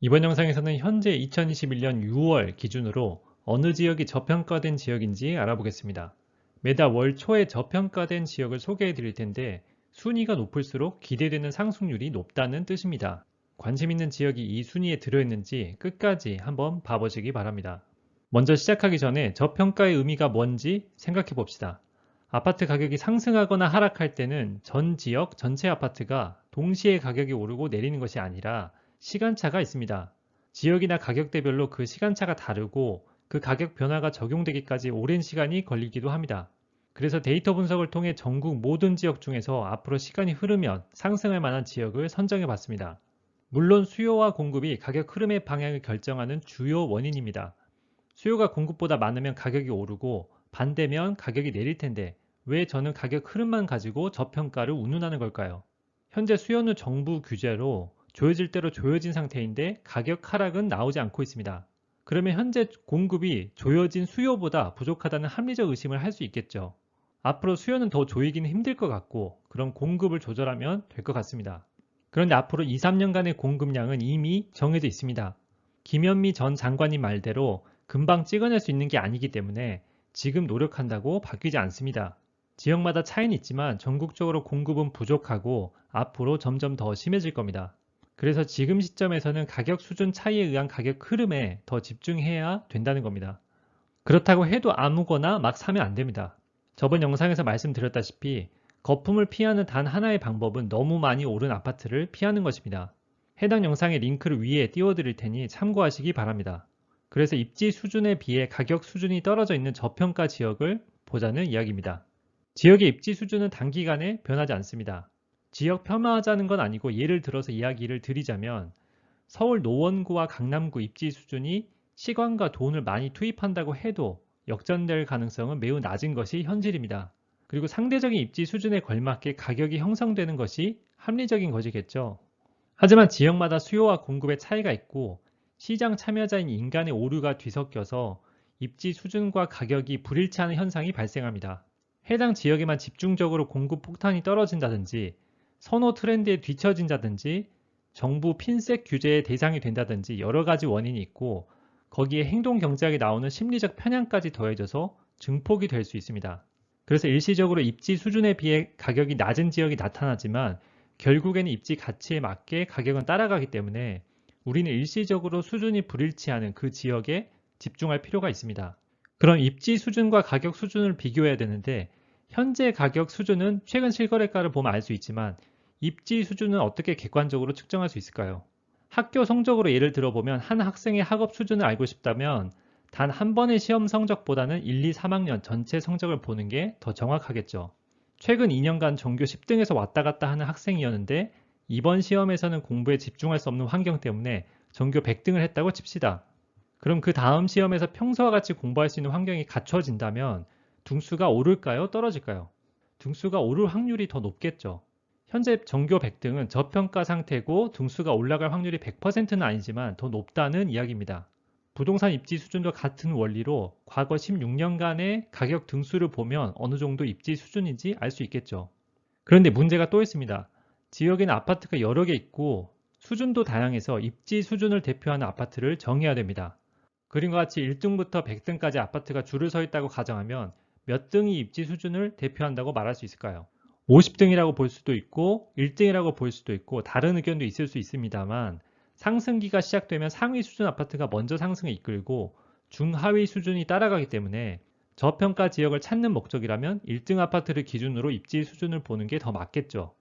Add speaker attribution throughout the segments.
Speaker 1: 이번 영상에서는 현재 2021년 6월 기준으로 어느 지역이 저평가된 지역인지 알아보겠습니다. 매달 월 초에 저평가된 지역을 소개해 드릴 텐데 순위가 높을수록 기대되는 상승률이 높다는 뜻입니다. 관심 있는 지역이 이 순위에 들어있는지 끝까지 한번 봐보시기 바랍니다. 먼저 시작하기 전에 저평가의 의미가 뭔지 생각해 봅시다. 아파트 가격이 상승하거나 하락할 때는 전 지역 전체 아파트가 동시에 가격이 오르고 내리는 것이 아니라 시간차가 있습니다. 지역이나 가격대별로 그 시간차가 다르고 그 가격 변화가 적용되기까지 오랜 시간이 걸리기도 합니다. 그래서 데이터 분석을 통해 전국 모든 지역 중에서 앞으로 시간이 흐르면 상승할 만한 지역을 선정해 봤습니다. 물론 수요와 공급이 가격 흐름의 방향을 결정하는 주요 원인입니다. 수요가 공급보다 많으면 가격이 오르고 반대면 가격이 내릴 텐데 왜 저는 가격 흐름만 가지고 저평가를 운운하는 걸까요? 현재 수요는 정부 규제로 조여질 대로 조여진 상태인데 가격 하락은 나오지 않고 있습니다. 그러면 현재 공급이 조여진 수요보다 부족하다는 합리적 의심을 할 수 있겠죠. 앞으로 수요는 더 조이기는 힘들 것 같고 그럼 공급을 조절하면 될 것 같습니다. 그런데 앞으로 2, 3년간의 공급량은 이미 정해져 있습니다. 김현미 전 장관님 말대로 금방 찍어낼 수 있는 게 아니기 때문에 지금 노력한다고 바뀌지 않습니다. 지역마다 차이는 있지만 전국적으로 공급은 부족하고 앞으로 점점 더 심해질 겁니다. 그래서 지금 시점에서는 가격 수준 차이에 의한 가격 흐름에 더 집중해야 된다는 겁니다. 그렇다고 해도 아무거나 막 사면 안 됩니다. 저번 영상에서 말씀드렸다시피 거품을 피하는 단 하나의 방법은 너무 많이 오른 아파트를 피하는 것입니다. 해당 영상의 링크를 위에 띄워드릴 테니 참고하시기 바랍니다. 그래서 입지 수준에 비해 가격 수준이 떨어져 있는 저평가 지역을 보자는 이야기입니다. 지역의 입지 수준은 단기간에 변하지 않습니다. 지역 폄하하자는 건 아니고 예를 들어서 이야기를 드리자면 서울 노원구와 강남구 입지 수준이 시간과 돈을 많이 투입한다고 해도 역전될 가능성은 매우 낮은 것이 현실입니다. 그리고 상대적인 입지 수준에 걸맞게 가격이 형성되는 것이 합리적인 것이겠죠. 하지만 지역마다 수요와 공급의 차이가 있고 시장 참여자인 인간의 오류가 뒤섞여서 입지 수준과 가격이 불일치하는 현상이 발생합니다. 해당 지역에만 집중적으로 공급 폭탄이 떨어진다든지 선호 트렌드에 뒤처진다든지 정부 핀셋 규제의 대상이 된다든지 여러 가지 원인이 있고 거기에 행동 경제학에 나오는 심리적 편향까지 더해져서 증폭이 될 수 있습니다. 그래서 일시적으로 입지 수준에 비해 가격이 낮은 지역이 나타나지만 결국에는 입지 가치에 맞게 가격은 따라가기 때문에 우리는 일시적으로 수준이 불일치하는 그 지역에 집중할 필요가 있습니다. 그럼 입지 수준과 가격 수준을 비교해야 되는데 현재 가격 수준은 최근 실거래가를 보면 알 수 있지만 입지 수준은 어떻게 객관적으로 측정할 수 있을까요? 학교 성적으로 예를 들어보면 한 학생의 학업 수준을 알고 싶다면 단 한 번의 시험 성적보다는 1, 2, 3학년 전체 성적을 보는 게 더 정확하겠죠. 최근 2년간 전교 10등에서 왔다 갔다 하는 학생이었는데 이번 시험에서는 공부에 집중할 수 없는 환경 때문에 전교 100등을 했다고 칩시다. 그럼 그 다음 시험에서 평소와 같이 공부할 수 있는 환경이 갖춰진다면 등수가 오를까요? 떨어질까요? 등수가 오를 확률이 더 높겠죠. 현재 전교 100등은 저평가 상태고 등수가 올라갈 확률이 100%는 아니지만 더 높다는 이야기입니다. 부동산 입지 수준도 같은 원리로 과거 16년간의 가격 등수를 보면 어느 정도 입지 수준인지 알 수 있겠죠. 그런데 문제가 또 있습니다. 지역에는 아파트가 여러 개 있고 수준도 다양해서 입지 수준을 대표하는 아파트를 정해야 됩니다. 그림과 같이 1등부터 100등까지 아파트가 줄을 서 있다고 가정하면 몇 등이 입지 수준을 대표한다고 말할 수 있을까요? 50등이라고 볼 수도 있고 1등이라고 볼 수도 있고 다른 의견도 있을 수 있습니다만 상승기가 시작되면 상위 수준 아파트가 먼저 상승을 이끌고 중하위 수준이 따라가기 때문에 저평가 지역을 찾는 목적이라면 1등 아파트를 기준으로 입지 수준을 보는 게 더 맞겠죠.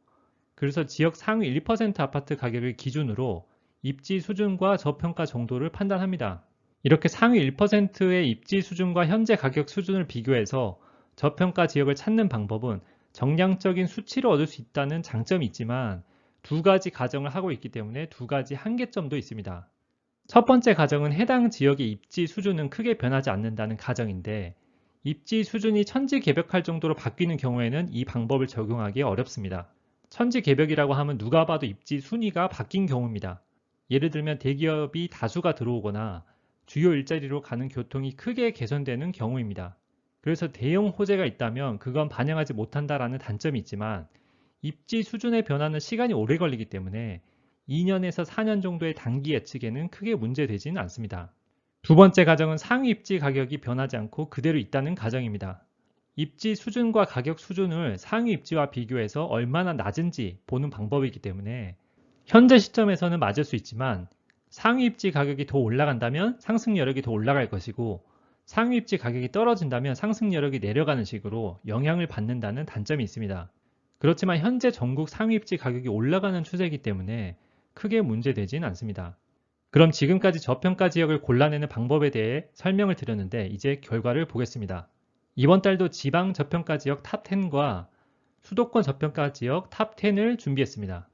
Speaker 1: 그래서 지역 상위 1% 아파트 가격을 기준으로 입지 수준과 저평가 정도를 판단합니다. 이렇게 상위 1%의 입지 수준과 현재 가격 수준을 비교해서 저평가 지역을 찾는 방법은 정량적인 수치를 얻을 수 있다는 장점이 있지만 두 가지 가정을 하고 있기 때문에 두 가지 한계점도 있습니다. 첫 번째 가정은 해당 지역의 입지 수준은 크게 변하지 않는다는 가정인데 입지 수준이 천지개벽할 정도로 바뀌는 경우에는 이 방법을 적용하기 어렵습니다. 천지개벽이라고 하면 누가 봐도 입지 순위가 바뀐 경우입니다. 예를 들면 대기업이 다수가 들어오거나 주요 일자리로 가는 교통이 크게 개선되는 경우입니다. 그래서 대형 호재가 있다면 그건 반영하지 못한다라는 단점이 있지만 입지 수준의 변화는 시간이 오래 걸리기 때문에 2년에서 4년 정도의 단기 예측에는 크게 문제되지는 않습니다. 두 번째 가정은 상위 입지 가격이 변하지 않고 그대로 있다는 가정입니다. 입지 수준과 가격 수준을 상위 입지와 비교해서 얼마나 낮은지 보는 방법이기 때문에 현재 시점에서는 맞을 수 있지만 상위 입지 가격이 더 올라간다면 상승 여력이 더 올라갈 것이고 상위 입지 가격이 떨어진다면 상승 여력이 내려가는 식으로 영향을 받는다는 단점이 있습니다. 그렇지만 현재 전국 상위 입지 가격이 올라가는 추세이기 때문에 크게 문제되진 않습니다. 그럼 지금까지 저평가 지역을 골라내는 방법에 대해 설명을 드렸는데 이제 결과를 보겠습니다. 이번 달도 지방 저평가 지역 탑10과 수도권 저평가 지역 탑10을 준비했습니다.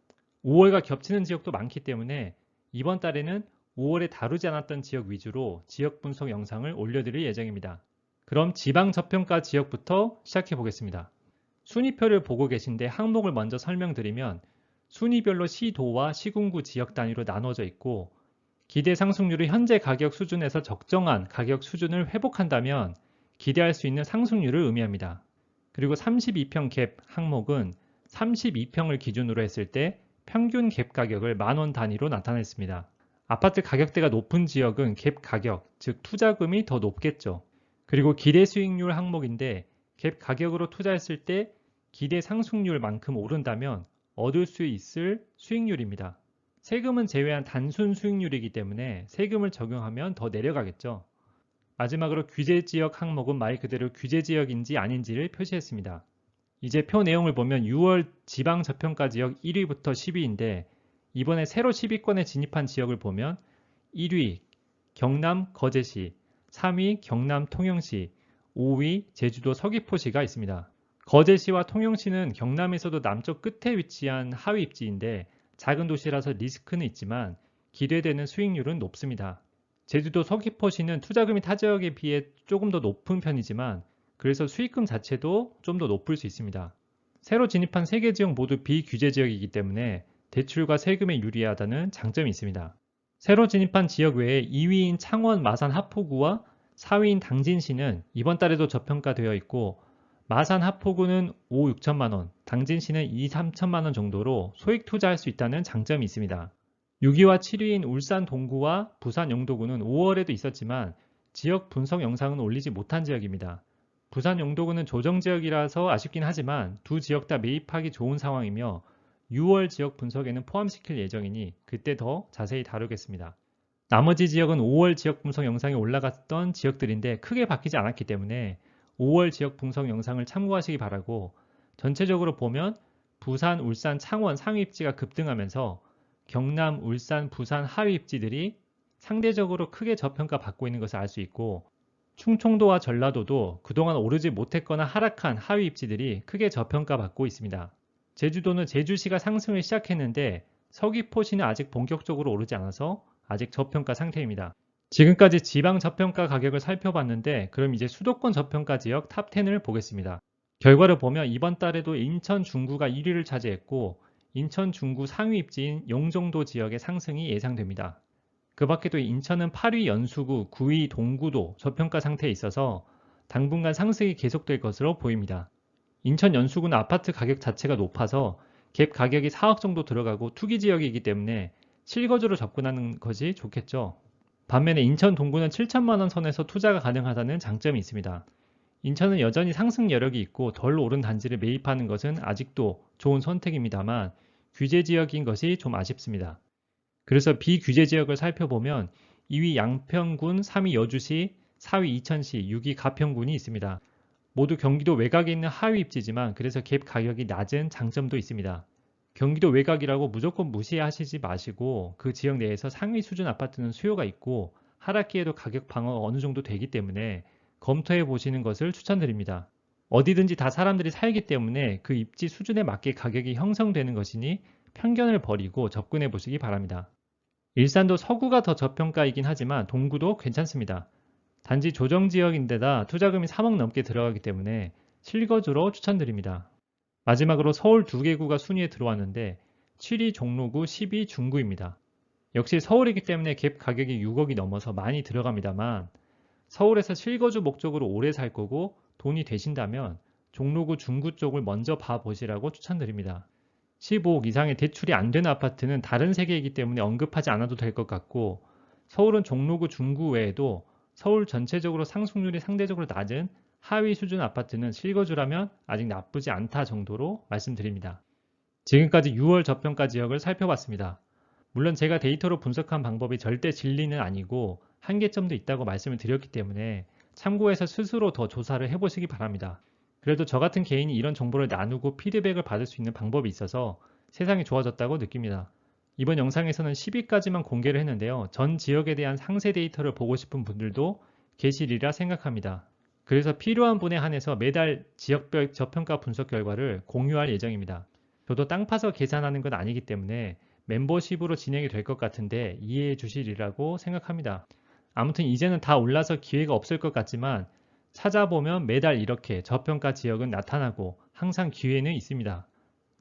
Speaker 1: 5월과 겹치는 지역도 많기 때문에 이번 달에는 5월에 다루지 않았던 지역 위주로 지역 분석 영상을 올려드릴 예정입니다. 그럼 지방 저평가 지역부터 시작해 보겠습니다. 순위표를 보고 계신데 항목을 먼저 설명드리면 순위별로 시도와 시군구 지역 단위로 나눠져 있고 기대 상승률이 현재 가격 수준에서 적정한 가격 수준을 회복한다면 기대할 수 있는 상승률을 의미합니다. 그리고 32평 갭 항목은 32평을 기준으로 했을 때 평균 갭 가격을 만원 단위로 나타냈습니다. 아파트 가격대가 높은 지역은 갭 가격, 즉 투자금이 더 높겠죠. 그리고 기대 수익률 항목인데 갭 가격으로 투자했을 때 기대 상승률만큼 오른다면 얻을 수 있을 수익률입니다. 세금은 제외한 단순 수익률이기 때문에 세금을 적용하면 더 내려가겠죠. 마지막으로 규제지역 항목은 말 그대로 규제지역인지 아닌지를 표시했습니다. 이제 표 내용을 보면 6월 지방저평가 지역 1위부터 10위인데 이번에 새로 10위권에 진입한 지역을 보면 1위 경남 거제시, 3위 경남 통영시, 5위 제주도 서귀포시가 있습니다. 거제시와 통영시는 경남에서도 남쪽 끝에 위치한 하위 입지인데 작은 도시라서 리스크는 있지만 기대되는 수익률은 높습니다. 제주도 서귀포시는 투자금이 타 지역에 비해 조금 더 높은 편이지만 그래서 수익금 자체도 좀 더 높을 수 있습니다. 새로 진입한 3개 지역 모두 비규제 지역이기 때문에 대출과 세금에 유리하다는 장점이 있습니다. 새로 진입한 지역 외에 2위인 창원 마산 하포구와 4위인 당진시는 이번 달에도 저평가되어 있고 마산 하포구는 5, 6천만원, 당진시는 2, 3천만원 정도로 소액 투자할 수 있다는 장점이 있습니다. 6위와 7위인 울산 동구와 부산 영도구는 5월에도 있었지만 지역 분석 영상은 올리지 못한 지역입니다. 부산 영도구는 조정지역이라서 아쉽긴 하지만 두 지역 다 매입하기 좋은 상황이며 6월 지역 분석에는 포함시킬 예정이니 그때 더 자세히 다루겠습니다. 나머지 지역은 5월 지역 분석 영상에 올라갔던 지역들인데 크게 바뀌지 않았기 때문에 5월 지역 분석 영상을 참고하시기 바라고 전체적으로 보면 부산, 울산, 창원 상위 입지가 급등하면서 경남, 울산, 부산 하위 입지들이 상대적으로 크게 저평가 받고 있는 것을 알 수 있고 충청도와 전라도도 그동안 오르지 못했거나 하락한 하위 입지들이 크게 저평가 받고 있습니다. 제주도는 제주시가 상승을 시작했는데 서귀포시는 아직 본격적으로 오르지 않아서 아직 저평가 상태입니다. 지금까지 지방 저평가 가격을 살펴봤는데 그럼 이제 수도권 저평가 지역 탑10을 보겠습니다. 결과를 보면 이번 달에도 인천 중구가 1위를 차지했고 인천 중구 상위 입지인 용정도 지역의 상승이 예상됩니다. 그 밖에도 인천은 8위 연수구, 9위 동구도 저평가 상태에 있어서 당분간 상승이 계속될 것으로 보입니다. 인천 연수구는 아파트 가격 자체가 높아서 갭 가격이 4억 정도 들어가고 투기 지역이기 때문에 실거주로 접근하는 것이 좋겠죠. 반면에 인천 동구는 7천만원 선에서 투자가 가능하다는 장점이 있습니다. 인천은 여전히 상승 여력이 있고 덜 오른 단지를 매입하는 것은 아직도 좋은 선택입니다만 규제 지역인 것이 좀 아쉽습니다. 그래서 비규제 지역을 살펴보면 2위 양평군, 3위 여주시, 4위 이천시, 6위 가평군이 있습니다. 모두 경기도 외곽에 있는 하위 입지지만 그래서 갭 가격이 낮은 장점도 있습니다. 경기도 외곽이라고 무조건 무시하시지 마시고 그 지역 내에서 상위 수준 아파트는 수요가 있고 하락기에도 가격 방어가 어느 정도 되기 때문에 검토해 보시는 것을 추천드립니다. 어디든지 다 사람들이 살기 때문에 그 입지 수준에 맞게 가격이 형성되는 것이니 편견을 버리고 접근해 보시기 바랍니다. 일산도 서구가 더 저평가이긴 하지만 동구도 괜찮습니다. 단지 조정지역인데다 투자금이 3억 넘게 들어가기 때문에 실거주로 추천드립니다. 마지막으로 서울 2개구가 순위에 들어왔는데 7위 종로구, 10위 중구입니다. 역시 서울이기 때문에 갭 가격이 6억이 넘어서 많이 들어갑니다만 서울에서 실거주 목적으로 오래 살 거고 돈이 되신다면 종로구, 중구 쪽을 먼저 봐보시라고 추천드립니다. 15억 이상의 대출이 안 되는 아파트는 다른 세계이기 때문에 언급하지 않아도 될 것 같고, 서울은 종로구 중구 외에도 서울 전체적으로 상승률이 상대적으로 낮은 하위 수준 아파트는 실거주라면 아직 나쁘지 않다 정도로 말씀드립니다. 지금까지 6월 저평가 지역을 살펴봤습니다. 물론 제가 데이터로 분석한 방법이 절대 진리는 아니고 한계점도 있다고 말씀을 드렸기 때문에 참고해서 스스로 더 조사를 해보시기 바랍니다. 그래도 저 같은 개인이 이런 정보를 나누고 피드백을 받을 수 있는 방법이 있어서 세상이 좋아졌다고 느낍니다. 이번 영상에서는 10위까지만 공개를 했는데요. 전 지역에 대한 상세 데이터를 보고 싶은 분들도 계시리라 생각합니다. 그래서 필요한 분에 한해서 매달 지역별 저평가 분석 결과를 공유할 예정입니다. 저도 땅 파서 계산하는 건 아니기 때문에 멤버십으로 진행이 될 것 같은데 이해해 주시리라고 생각합니다. 아무튼 이제는 다 올라서 기회가 없을 것 같지만 찾아보면 매달 이렇게 저평가 지역은 나타나고 항상 기회는 있습니다.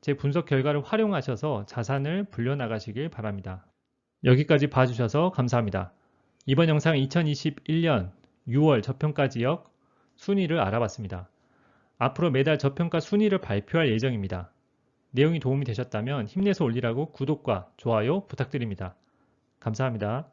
Speaker 1: 제 분석 결과를 활용하셔서 자산을 불려나가시길 바랍니다. 여기까지 봐주셔서 감사합니다. 이번 영상은 2021년 6월 저평가 지역 순위를 알아봤습니다. 앞으로 매달 저평가 순위를 발표할 예정입니다. 내용이 도움이 되셨다면 힘내서 올리라고 구독과 좋아요 부탁드립니다. 감사합니다.